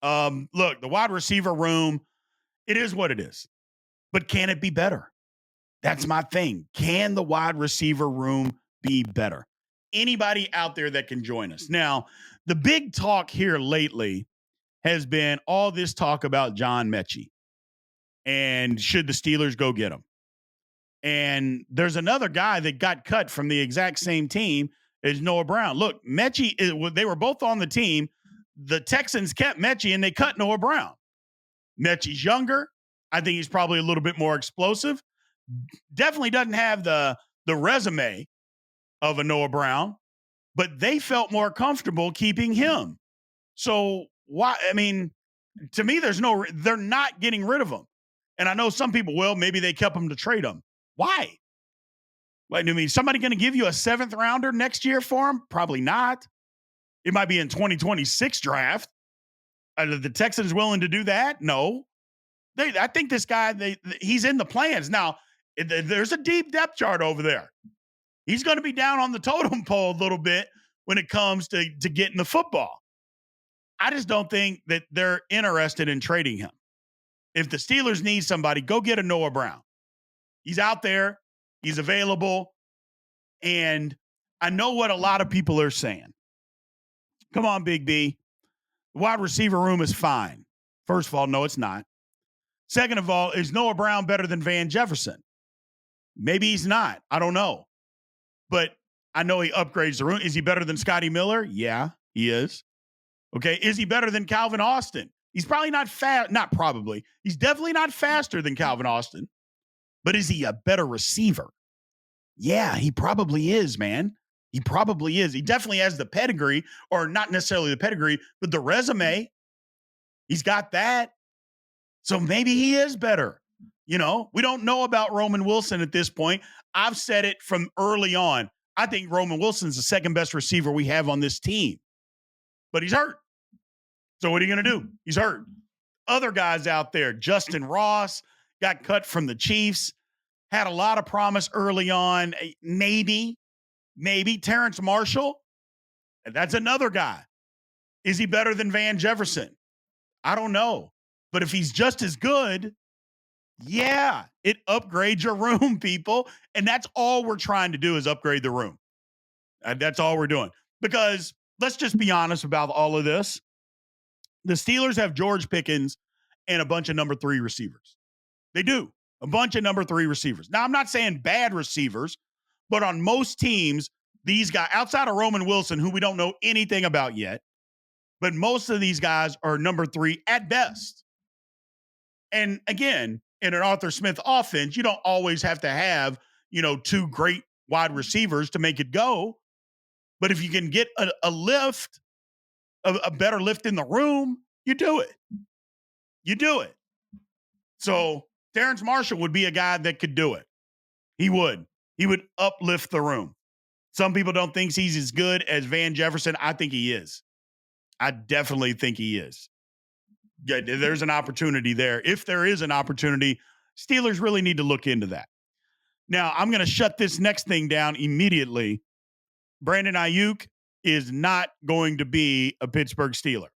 Look, the wide receiver room, it is what it is. But can it be better? That's my thing. Can the wide receiver room be better? Anybody out there that can join us? Now, the big talk here lately has been all this talk about John Metchie and should the Steelers go get him? And there's another guy that got cut from the exact same team as Noah Brown. Look, Metchie, they were both on the team. The Texans kept Metchie and they cut Noah Brown. Metchie's younger. I think he's probably a little bit more explosive. Definitely doesn't have the resume of a Noah Brown, but they felt more comfortable keeping him. So why? I mean, to me, they're not getting rid of him. And I know some people, well, maybe they kept him to trade him. Why? Like, I mean, somebody going to give you a 7th rounder next year for him? Probably not. It might be in 2026 draft. Are the Texans willing to do that? No. I think this guy, he's in the plans. Now, there's a deep depth chart over there. He's going to be down on the totem pole a little bit when it comes to getting the football. I just don't think that they're interested in trading him. If the Steelers need somebody, go get a Noah Brown. He's out there. He's available. And I know what a lot of people are saying. Come on, Big B. The wide receiver room is fine. First of all, no, it's not. Second of all, is Noah Brown better than Van Jefferson? Maybe he's not. I don't know. But I know he upgrades the room. Is he better than Scotty Miller? Yeah, he is. Okay. Is he better than Calvin Austin? He's probably not fast. Not probably. He's definitely not faster than Calvin Austin. But is he a better receiver? Yeah, he probably is, man. He probably is. He definitely has the pedigree, or not necessarily the pedigree, but the resume. He's got that. So maybe he is better. You know, we don't know about Roman Wilson at this point. I've said it from early on. I think Roman Wilson's the second best receiver we have on this team. But he's hurt. So what are you going to do? He's hurt. Other guys out there, Justyn Ross got cut from the Chiefs, had a lot of promise early on. Maybe Terrace Marshall. That's another guy. Is he better than Van Jefferson? I don't know. But if he's just as good, yeah, it upgrades your room, people. And that's all we're trying to do is upgrade the room. That's all we're doing. Because let's just be honest about all of this. The Steelers have George Pickens and a bunch of number 3 receivers. They do. A bunch of number 3 receivers. Now, I'm not saying bad receivers, but on most teams, these guys, outside of Roman Wilson, who we don't know anything about yet, but most of these guys are number 3 at best. And again, in an Arthur Smith offense, you don't always have to have, 2 great wide receivers to make it go. But if you can get a lift, a better lift in the room, you do it. You do it. So Terrace Marshall would be a guy that could do it. He would. He would uplift the room. Some people don't think he's as good as Van Jefferson. I think he is. I definitely think he is. Yeah, there's an opportunity there. If there is an opportunity, Steelers really need to look into that. Now, I'm going to shut this next thing down immediately. Brandon Aiyuk is not going to be a Pittsburgh Steeler.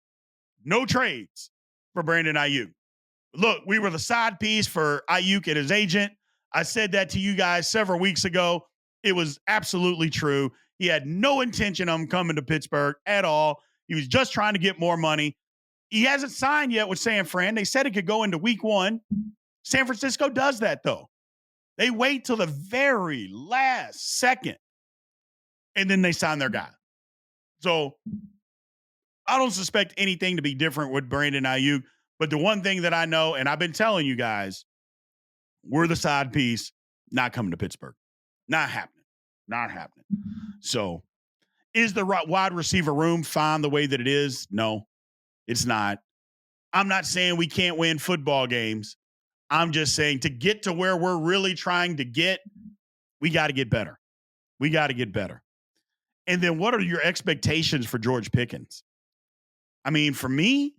No trades for Brandon Aiyuk. Look, we were the side piece for Aiyuk and his agent. I said that to you guys several weeks ago. It was absolutely true. He had no intention of coming to Pittsburgh at all. He was just trying to get more money. He hasn't signed yet with San Fran. They said it could go into week 1. San Francisco does that, though. They wait till the very last second, and then they sign their guy. So I don't suspect anything to be different with Brandon Aiyuk. But the one thing that I know, and I've been telling you guys, we're the side piece, not coming to Pittsburgh. Not happening. Not happening. So is the wide receiver room fine the way that it is? No, it's not. I'm not saying we can't win football games. I'm just saying to get to where we're really trying to get, we got to get better. We got to get better. And then what are your expectations for George Pickens? I mean, for me,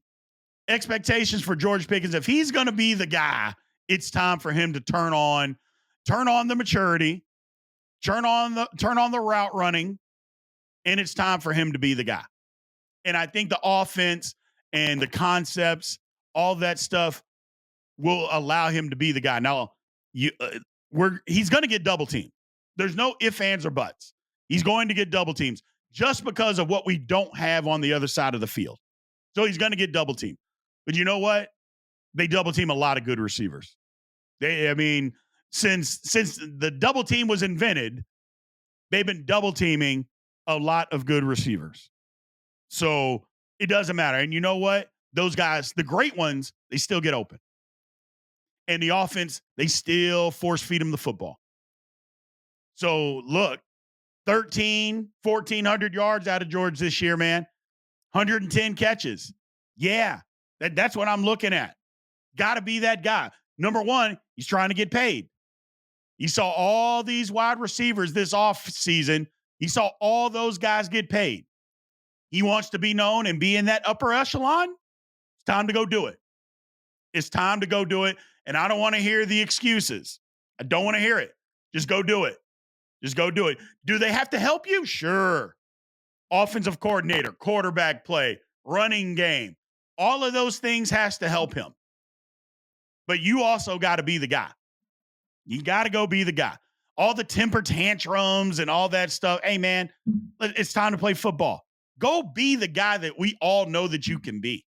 expectations for George Pickens, if he's going to be the guy, it's time for him to turn on the maturity, turn on the route running, and it's time for him to be the guy. And I think the offense, and the concepts, all that stuff will allow him to be the guy. Now, he's going to get double teamed. There's no ifs, ands, or buts. He's going to get double teams just because of what we don't have on the other side of the field. So he's going to get double teamed. But you know what? They double team a lot of good receivers. Since the double team was invented, they've been double teaming a lot of good receivers. So it doesn't matter. And you know what? Those guys, the great ones, they still get open. And the offense, they still force feed them the football. So look, 1,400 yards out of George this year, man. 110 catches. Yeah, that's what I'm looking at. Got to be that guy. Number one, he's trying to get paid. He saw all these wide receivers this offseason. He saw all those guys get paid. He wants to be known and be in that upper echelon. It's time to go do it. It's time to go do it. And I don't want to hear the excuses. I don't want to hear it. Just go do it. Just go do it. Do they have to help you? Sure. Offensive coordinator, quarterback play, running game. All of those things has to help him. But you also got to be the guy. You got to go be the guy. All the temper tantrums and all that stuff. Hey, man, it's time to play football. Go be the guy that we all know that you can be.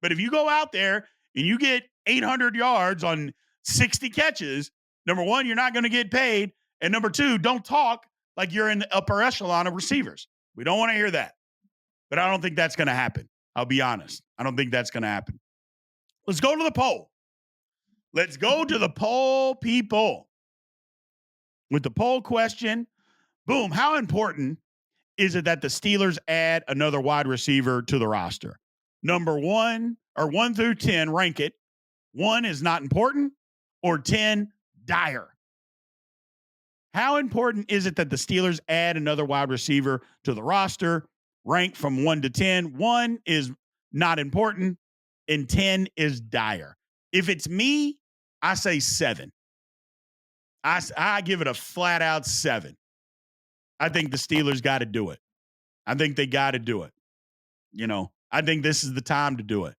But if you go out there and you get 800 yards on 60 catches, number one, you're not going to get paid. And number two, don't talk like you're in the upper echelon of receivers. We don't want to hear that. But I don't think that's going to happen. I'll be honest. I don't think that's going to happen. Let's go to the poll. Let's go to the poll, people. With the poll question, boom, how important is it that the Steelers add another wide receiver to the roster? Number 1 through 10, rank it. 1 is not important, or 10, dire. How important is it that the Steelers add another wide receiver to the roster? Rank from 1 to 10. 1 is not important, and 10 is dire. If it's me, I say 7. I give it a flat out 7. I think the Steelers got to do it. I think they got to do it. I think this is the time to do it.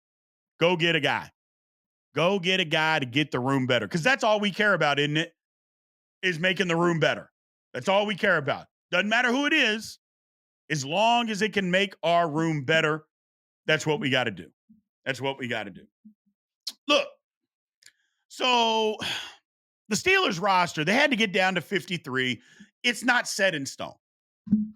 Go get a guy. Go get a guy to get the room better. Because that's all we care about, isn't it? Is making the room better. That's all we care about. Doesn't matter who it is. As long as it can make our room better, that's what we got to do. That's what we got to do. Look, so the Steelers roster, they had to get down to 53. It's not set in stone.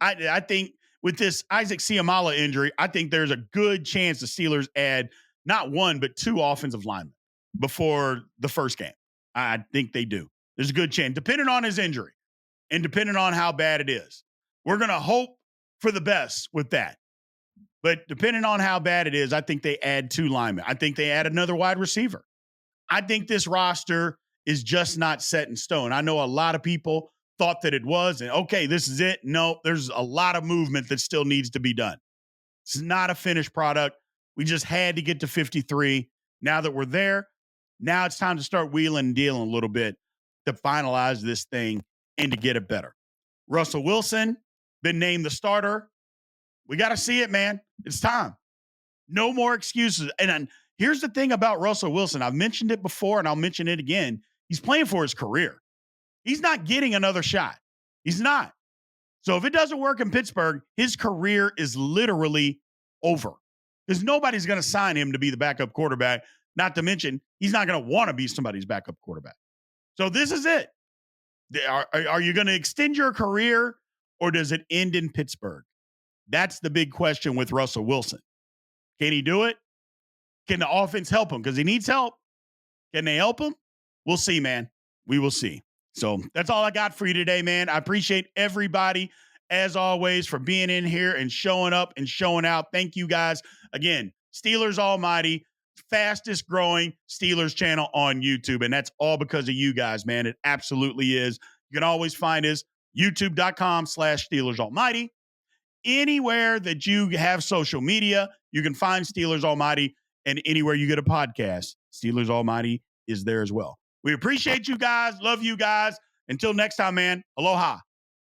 I think with this Isaac Seumalo injury, I think there's a good chance the Steelers add not 1, but 2 offensive linemen before the first game. I think they do. There's a good chance, depending on his injury and depending on how bad it is. We're going to hope for the best with that. But depending on how bad it is, I think they add 2 linemen. I think they add another wide receiver. I think this roster is just not set in stone. I know a lot of people thought that it was, and okay, this is it. No, there's a lot of movement that still needs to be done. It's not a finished product. We just had to get to 53. Now that we're there, now it's time to start wheeling and dealing a little bit to finalize this thing and to get it better. Russell Wilson, been named the starter. We got to see it, man. It's time. No more excuses. And here's the thing about Russell Wilson. I've mentioned it before, and I'll mention it again. He's playing for his career. He's not getting another shot. He's not. So if it doesn't work in Pittsburgh, his career is literally over. Because nobody's going to sign him to be the backup quarterback. Not to mention, he's not going to want to be somebody's backup quarterback. So this is it. Are you going to extend your career, or does it end in Pittsburgh? That's the big question with Russell Wilson. Can he do it? Can the offense help him? Because he needs help. Can they help him? We'll see, man. We will see. So that's all I got for you today, man. I appreciate everybody, as always, for being in here and showing up and showing out. Thank you, guys. Again, Steelers Almighty, fastest growing Steelers channel on YouTube. And that's all because of you guys, man. It absolutely is. You can always find us, youtube.com/Steelers Almighty. Anywhere that you have social media, you can find Steelers Almighty, and anywhere you get a podcast, Steelers Almighty is there as well. We appreciate you guys. Love you guys. Until next time, man. Aloha.